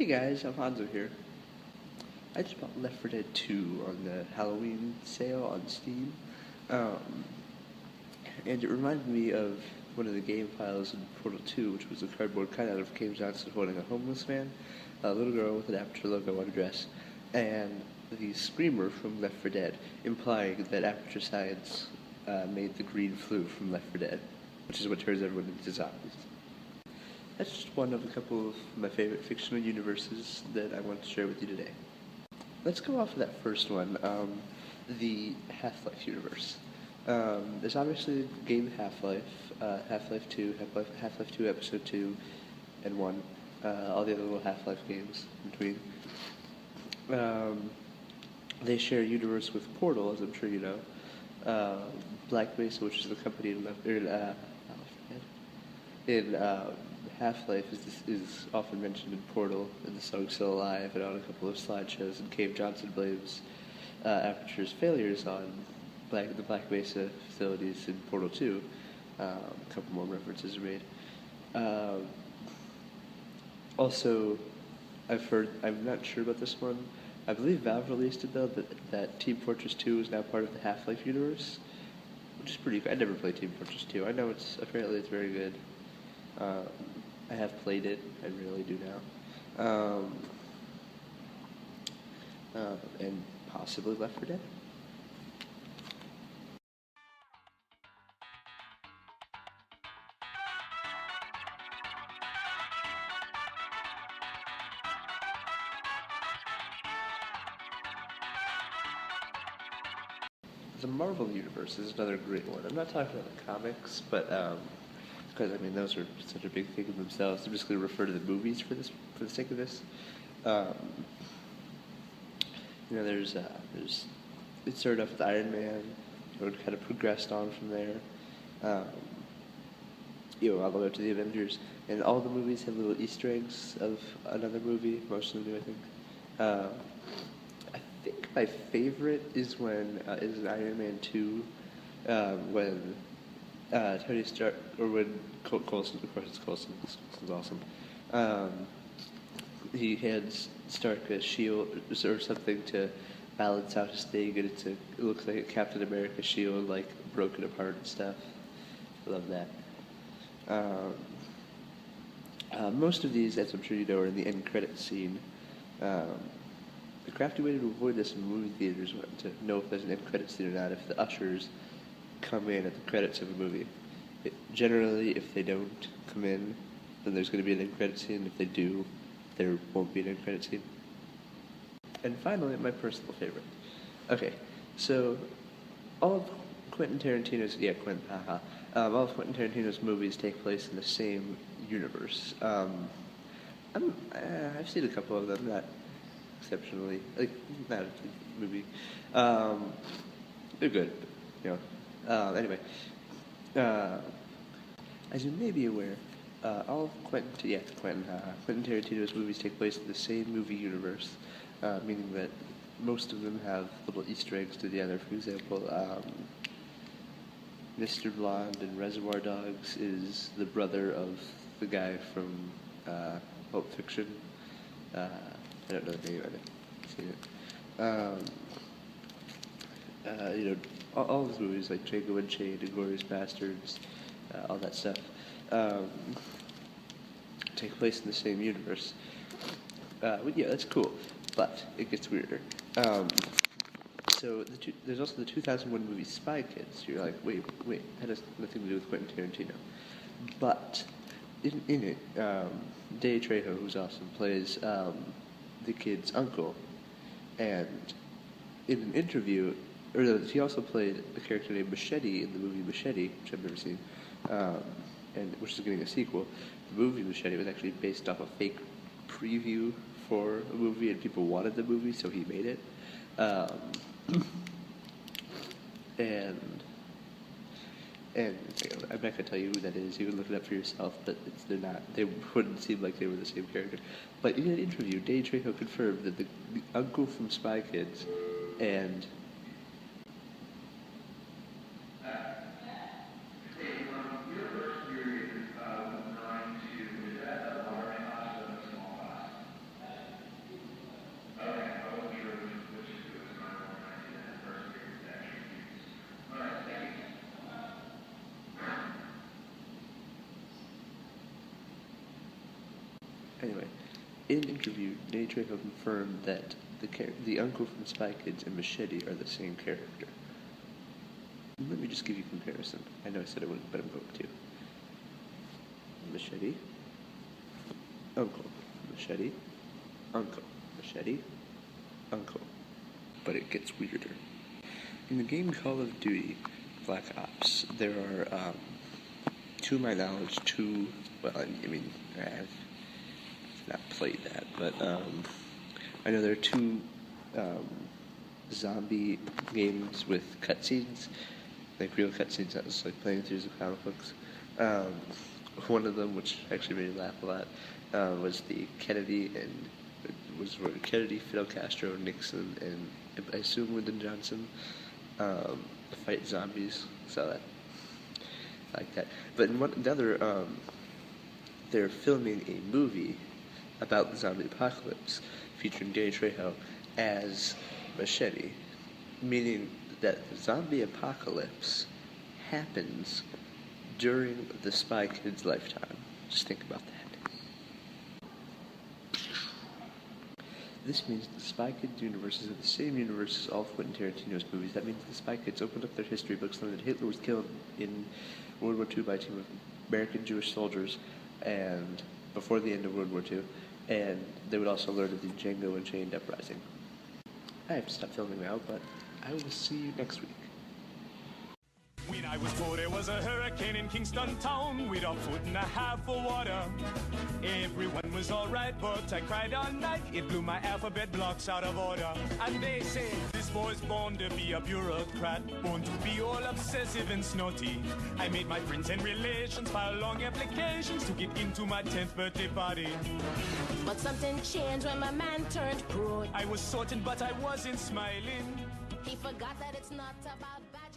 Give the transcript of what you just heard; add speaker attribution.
Speaker 1: Hey guys, Alfanzo here. I just bought Left 4 Dead 2 on the Halloween sale on Steam, um, and it reminded me of one of the game files in Portal 2, which was a cardboard cutout of Cave Johnson holding a homeless man, a little girl with an Aperture logo on her dress, and the screamer from Left 4 Dead, implying that Aperture Science made the green flu from Left 4 Dead, which is what turns everyone into zombies. That's just one of a couple of my favorite fictional universes that I want to share with you today. Let's go off of that first one, the Half-Life universe. There's obviously the game Half-Life, Half-Life 2, Half-Life 2 Episode 2, and 1, all the other little Half-Life games in between. They share a universe with Portal, as I'm sure you know. Black Mesa, which is the company in Half-Life is often mentioned in Portal, and the song Still Alive, and on a couple of slideshows, and Cave Johnson blames Aperture's failures on the Black Mesa facilities in Portal 2. A couple more references are made. Also, I'm not sure about this one, I believe Valve released it though, that Team Fortress 2 is now part of the Half-Life universe, which is pretty good. I never played Team Fortress 2. I know apparently it's very good. I have played it, I really do now. And possibly Left 4 Dead. The Marvel Universe is another great one. I'm not talking about the comics, but because I mean those are such a big thing in themselves. I'm just going to refer to the movies for the sake of this. There's it started off with Iron Man. It kind of progressed on from there. All the way up to the Avengers, and all the movies have little Easter eggs of another movie. Most of them do, I think. I think my favorite is is in Iron Man 2, when Tony Stark, or when Coulson, of course it's Coulson, Coulson's awesome. He hands Stark a shield or something to balance out his thing, and it looks like a Captain America shield, like broken apart and stuff. I love that. Most of these, as I'm sure you know, are in the end credits scene. The crafty way to avoid this in movie theaters to know if there's an end credits scene or not, if the ushers come in at the credits of a movie. Generally, if they don't come in, then there's going to be an end credits scene. If they do, there won't be an end credits scene. And finally, my personal favorite. Okay, so all of Quentin Tarantino's movies take place in the same universe. I've seen a couple of them, not exceptionally, not a movie. They're good, anyway, as you may be aware, all of Quentin Tarantino's movies take place in the same movie universe, meaning that most of them have little Easter eggs to the other. For example, Mr. Blonde in Reservoir Dogs is the brother of the guy from Pulp Fiction. I don't know the name, I haven't seen it. All those movies like Django Unchained, Inglourious Bastards, all that stuff, take place in the same universe. Yeah, that's cool, but it gets weirder. So there's also the 2001 movie Spy Kids. You're like, wait, that has nothing to do with Quentin Tarantino. But in it, Danny Trejo, who's awesome, plays the kid's uncle, and in an interview, he also played a character named Machete in the movie Machete, which I've never seen, and which is getting a sequel. The movie Machete was actually based off a fake preview for a movie, and people wanted the movie, so he made it. And I'm not going to tell you who that is. You can look it up for yourself, but they wouldn't seem like they were the same character. But in an interview, Danny Trejo confirmed that the uncle from Spy Kids and Anyway, in an interview, Danny Trejo confirmed that the uncle from Spy Kids and Machete are the same character. Let me just give you a comparison. I know I said I wouldn't, but I'm going to. Machete, uncle, machete, uncle, machete, uncle. But it gets weirder. In the game Call of Duty Black Ops, there are, to my knowledge, well, I mean, I've not played that, but I know there are two zombie games with cutscenes, like real cutscenes, not just like playing through the comic books. One of them, which actually made me laugh a lot, was the Kennedy Kennedy, Fidel Castro, Nixon, and I assume Lyndon Johnson fight zombies. So that I like that. But in the other, they're filming a movie about the zombie apocalypse featuring Danny Trejo as Machete, meaning that the zombie apocalypse happens during the Spy Kids' lifetime. Just think about that. This means the Spy Kids universe is in the same universe as all of Quentin Tarantino's movies. That means the Spy Kids opened up their history books, learned that Hitler was killed in World War II by a team of American Jewish soldiers, and before the end of World War II, and they would also learn of the Django Unchained uprising. I have to stop filming now, but I will see you next week.
Speaker 2: When I was told there was a hurricane in Kingston town with a foot and a half of water, everyone was alright, but I cried all night. It blew my alphabet blocks out of order. And they say this boy's born to be a bureaucrat, born to be all obsessive and snotty. I made my friends and relations file long applications to get into my 10th birthday party.
Speaker 3: But something changed when my man turned pro.
Speaker 2: I was sorting, but I wasn't smiling.
Speaker 3: He forgot that it's not about bad.